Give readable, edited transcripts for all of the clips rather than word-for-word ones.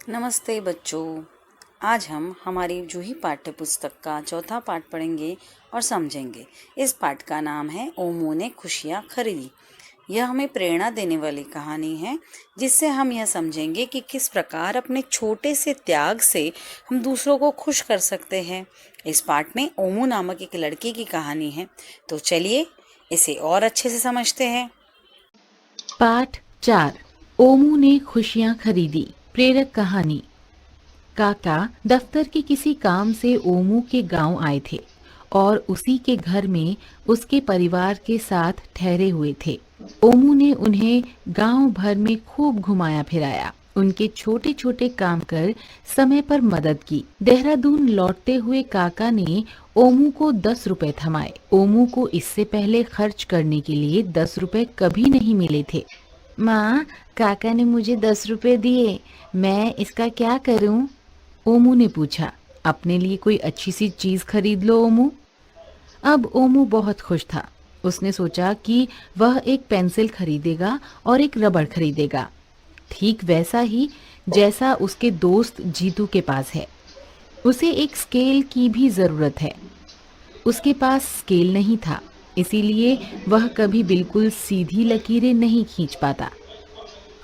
नमस्ते बच्चों। आज हम हमारी जूही पाठ्य पुस्तक का चौथा पाठ पढ़ेंगे और समझेंगे। इस पाठ का नाम है ओमू ने खुशियाँ खरीदी। यह हमें प्रेरणा देने वाली कहानी है, जिससे हम यह समझेंगे कि किस प्रकार अपने छोटे से त्याग से हम दूसरों को खुश कर सकते हैं। इस पाठ में ओमू नामक एक लड़की की कहानी है, तो चलिए इसे और अच्छे से समझते हैं। पाठ 4 ओमू ने खुशियां खरीदी। प्रेरक कहानी। काका दफ्तर के किसी काम से ओमू के गांव आए थे और उसी के घर में उसके परिवार के साथ ठहरे हुए थे। ओमू ने उन्हें गांव भर में खूब घुमाया फिराया, उनके छोटे छोटे काम कर समय पर मदद की। देहरादून लौटते हुए काका ने ओमू को 10 रुपए थमाए। ओमू को इससे पहले खर्च करने के लिए 10 रुपए कभी नहीं मिले थे। माँ, काका ने मुझे 10 रुपए दिए, मैं इसका क्या करूं? ओमू ने पूछा। अपने लिए कोई अच्छी सी चीज खरीद लो ओमू। अब ओमू बहुत खुश था। उसने सोचा कि वह एक पेंसिल खरीदेगा और एक रबड़ खरीदेगा, ठीक वैसा ही जैसा उसके दोस्त जीतू के पास है। उसे एक स्केल की भी जरूरत है। उसके पास स्केल नहीं था, इसीलिए वह कभी बिल्कुल सीधी लकीरें नहीं खींच पाता।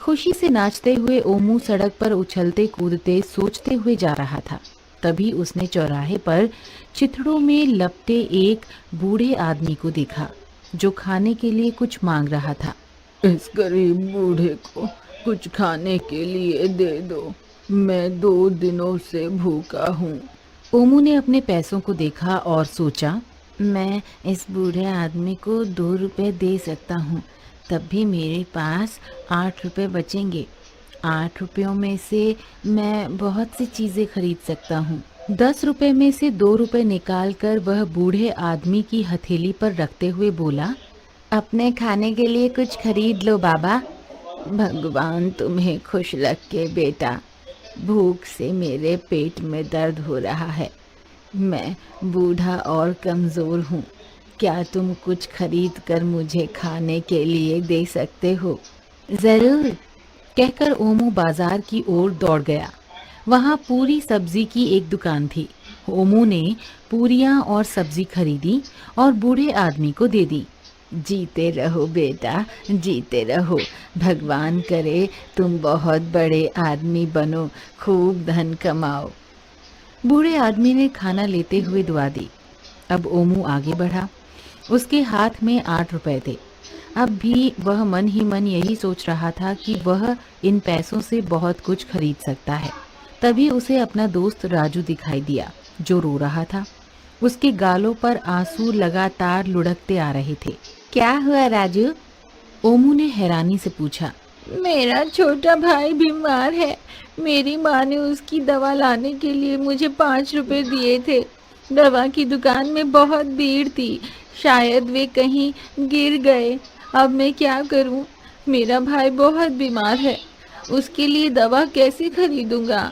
खुशी से नाचते हुए ओमू सड़क पर उछलते कूदते सोचते हुए जा रहा था। तभी उसने चौराहे पर चिथड़ों में लपटे एक बूढ़े आदमी को देखा, जो खाने के लिए कुछ मांग रहा था। इस गरीब बूढ़े को कुछ खाने के लिए दे दो, मैं 2 दिनों से भूखा हूँ। ओमू ने अपने पैसों को देखा और सोचा, मैं इस बूढ़े आदमी को 2 रुपए दे सकता हूँ, तब भी मेरे पास 8 रुपए बचेंगे। 8 रुपयों में से मैं बहुत सी चीजें खरीद सकता हूँ। 10 रुपए में से 2 रुपए निकालकर वह बूढ़े आदमी की हथेली पर रखते हुए बोला, अपने खाने के लिए कुछ खरीद लो बाबा। भगवान तुम्हें खुश रखे बेटा, भूख से मेरे पेट में दर्द हो रहा है। मैं बूढ़ा और कमज़ोर हूँ, क्या तुम कुछ खरीद कर मुझे खाने के लिए दे सकते हो? जरूर, कहकर ओमू बाजार की ओर दौड़ गया। वहां पूरी सब्जी की एक दुकान थी। ओमू ने पूरियां और सब्जी खरीदी और बूढ़े आदमी को दे दी। जीते रहो बेटा, जीते रहो। भगवान करे तुम बहुत बड़े आदमी बनो, खूब धन कमाओ। बूढ़े आदमी ने खाना लेते हुए दुआ दी। अब ओमू आगे बढ़ा। उसके हाथ में 8 रुपए थे। अब भी वह मन ही मन यही सोच रहा था कि वह इन पैसों से बहुत कुछ खरीद सकता है। तभी उसे अपना दोस्त राजू दिखाई दिया, जो रो रहा था। उसके गालों पर आंसू लगातार लुढ़कते आ रहे थे। क्या हुआ राजू? ओमू ने हैरानी से पूछा। मेरा छोटा भाई बीमार है, मेरी माँ ने उसकी दवा लाने के लिए मुझे 5 रुपए दिए थे। दवा की दुकान में बहुत भीड़ थी, शायद वे कहीं गिर गए। अब मैं क्या करूं? मेरा भाई बहुत बीमार है, उसके लिए दवा कैसे खरीदूंगा?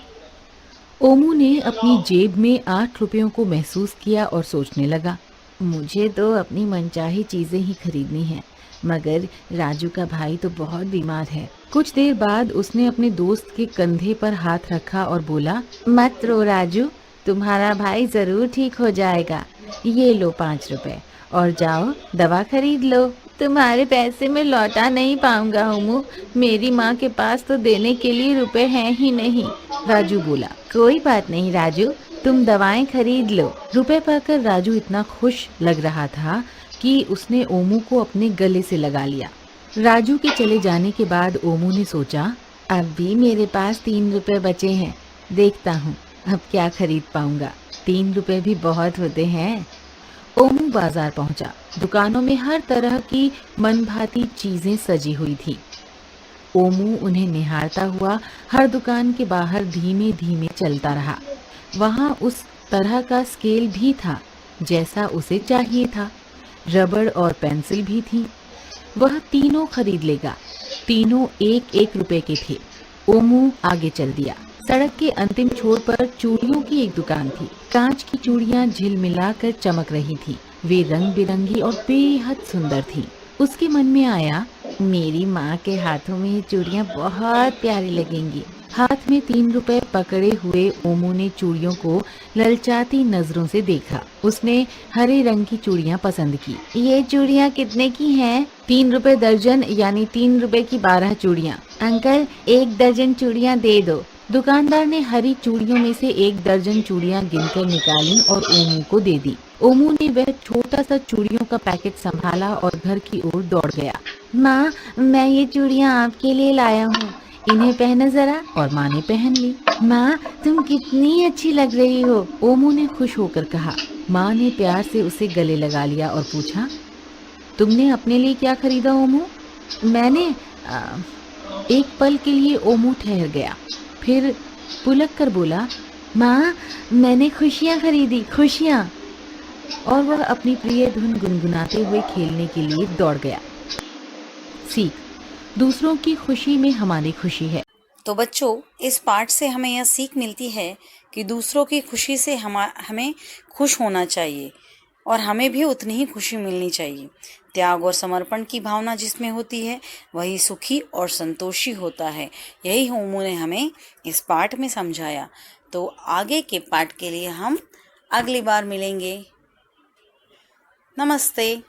ओमू ने अपनी जेब में 8 रुपयों को महसूस किया और सोचने लगा, मुझे तो अपनी मनचाही चीजें ही खरीदनी हैं, मगर राजू का भाई तो बहुत बीमार है। कुछ देर बाद उसने अपने दोस्त के कंधे पर हाथ रखा और बोला, मत रो राजू, तुम्हारा भाई जरूर ठीक हो जाएगा। ये लो 5 रुपए और जाओ दवा खरीद लो। तुम्हारे पैसे मैं लौटा नहीं पाऊंगा ओमू, मेरी माँ के पास तो देने के लिए रुपए हैं ही नहीं। राजू बोला, कोई बात नहीं राजू, तुम दवाएं खरीद लो। रुपए पाकर राजू इतना खुश लग रहा था कि उसने ओमू को अपने गले से लगा लिया। राजू के चले जाने के बाद ओमू ने सोचा, अब भी मेरे पास 3 रुपए बचे हैं, देखता हूँ अब क्या खरीद पाऊंगा। 3 रुपए भी बहुत होते हैं। ओमू बाजार पहुंचा। दुकानों में हर तरह की मनभाती चीजें सजी हुई थी। ओमू उन्हें निहारता हुआ हर दुकान के बाहर धीमे धीमे चलता रहा। वहां उस तरह का स्केल भी था जैसा उसे चाहिए था। रबड़ और पेंसिल भी थी। वह तीनों खरीद लेगा। तीनों 1-1 रुपए के थे। ओमू आगे चल दिया। सड़क के अंतिम छोर पर चूड़ियों की एक दुकान थी। कांच की चूड़ियां झिलमिलाकर चमक रही थी। वे रंग बिरंगी और बेहद सुंदर थी। उसके मन में आया, मेरी माँ के हाथों में ये चूड़ियां बहुत प्यारी लगेंगी। हाथ में 3 रुपए पकड़े हुए ओमू ने चूड़ियों को ललचाती नजरों से देखा। उसने हरे रंग की चूड़ियां पसंद की। ये चूड़ियां कितने की हैं? 3 रुपए दर्जन, यानी 3 रुपए की 12 चूड़ियां। अंकल, 1 दर्जन चूड़ियां दे दो। दुकानदार ने हरी चूड़ियों में से 1 दर्जन चूड़ियां गिनकर निकाली और ओमू को दे दी। ओमू ने वह छोटा सा चूड़ियों का पैकेट संभाला और घर की ओर दौड़ गया। माँ, मैं ये चूड़ियां आपके लिए लाया हूँ, इन्हें पहनो जरा। और माँ ने पहन ली। माँ, तुम कितनी अच्छी लग रही हो, ओमू ने खुश होकर कहा। माँ ने प्यार से उसे गले लगा लिया और पूछा, तुमने अपने लिए क्या खरीदा ओमू? मैंने एक पल के लिए ओमू ठहर गया, फिर पुलक कर बोला, माँ, मैंने खुशियाँ खरीदी, खुशियाँ। और वह अपनी प्रिय धुन गुनगुनाते हुए खेलने के लिए दौड़ गया। सीख: दूसरों की खुशी में हमारी खुशी है। तो बच्चों, इस पाठ से हमें यह सीख मिलती है कि दूसरों की खुशी से हमें खुश होना चाहिए और हमें भी उतनी ही खुशी मिलनी चाहिए। त्याग और समर्पण की भावना जिसमें होती है वही सुखी और संतोषी होता है। यही ओमू ने हमें इस पाठ में समझाया। तो आगे के पाठ के लिए हम अगली बार मिलेंगे। नमस्ते।